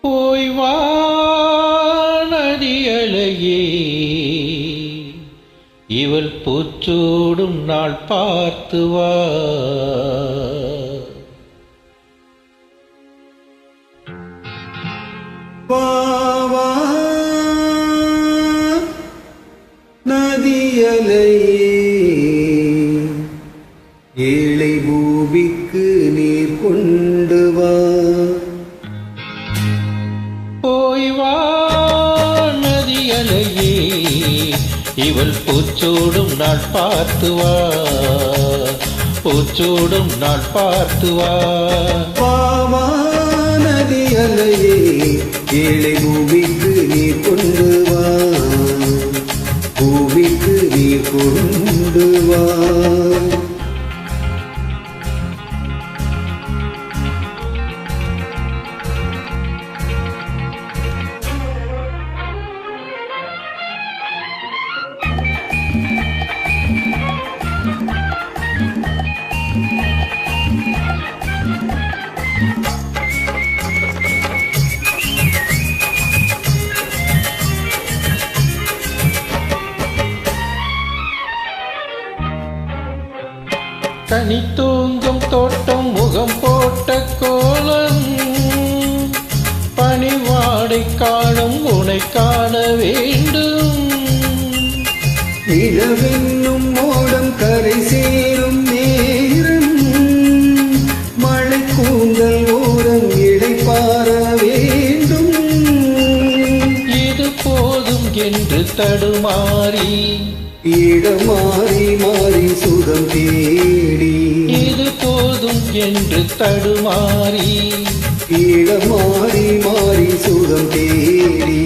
போய் வா நதியலையே, இவள் பூச்சூடும் நாள் பார்த்து வா. வா வா நதியலையே, ஏழை பூமிக்கு நீர் கொண்டு வா. போய் வா நதியலையே, இவள் பூச்சூடும் நாள் பார்த்து வா. பூச்சூடும் நாள் பார்த்து வா. வா வா நதியலையே, ஏழை பூமிக்கு நீர் கொண்டு வா. பூமிக்கு நீர் கொண்டு வா. கனி தூங்கும் தோட்டம் முகம் போட்ட கோலம், பனிவாடை காணும் உனை காண வேண்டும். நிலவென்னும் மோடம் கரை சேரும் நேரம், மழை கூந்தல் ஓரம் இடைப்பார வேண்டும். இது போதும் என்று தடுமாறி, இடம் மாறி மாறி சுகம் தேடி. இது போதும் என்று தடுமாறி, இடம் மாறி மாறி சுகம் தேடி.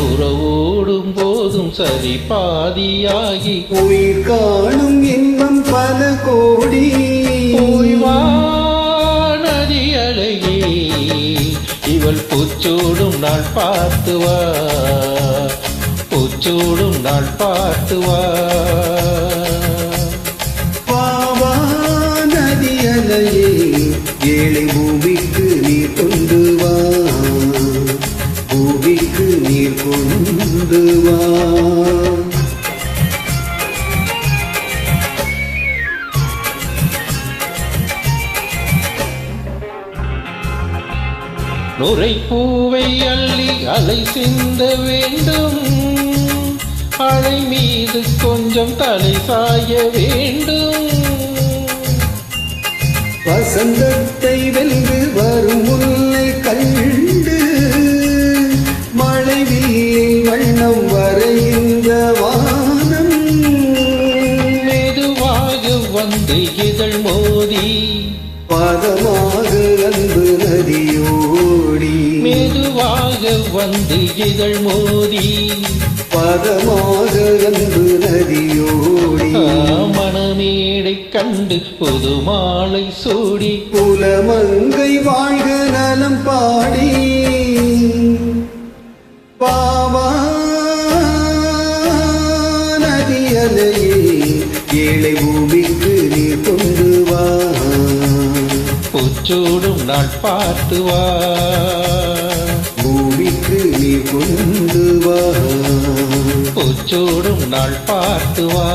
உறவோடும் போதும் சரி பாதியாகி, உயிர் காணும் இன்பம் பல கோடி. போய் வா நதியலையே, இவள் பூச்சூடும் நாள் பார்த்து வா. பூச்சூடும் நாள் பார்த்து வா. வா வா நதியலையே, ஏழை பூமிக்கு நீர் கொண்டு வா. பூமிக்கு நீர் கொண்டு வா. நுரை பூவை அள்ளி அலை சிந்த வேண்டும். அலை மீது கொஞ்சம் தலை சாய வேண்டும். வசந்தத்தை வென்று வரும் முல்லை கண்டு, மழை வீழில் வண்ணம் வரைகின்ற வானம். மெதுவாக வந்து இதழ் மோதி, பாதமாக அன்பு நதியோடி. மெதுவாக வந்து இதழ் மோதி, பாதமாக அன்பு நதியோடி. மணமேடை கண்டு புது மாலை சூடி, குலமங்கை வாழ்க நலம் பாடி. வா வா நதியலையே, ஏழை பூமிக்கு நீர் கொண்டு வா. பூச்சூடும் நாள் பார்த்து வா. பூமிக்கு நீர் கொண்டு வா. பூச்சூடும் நாள் பார்த்து வா.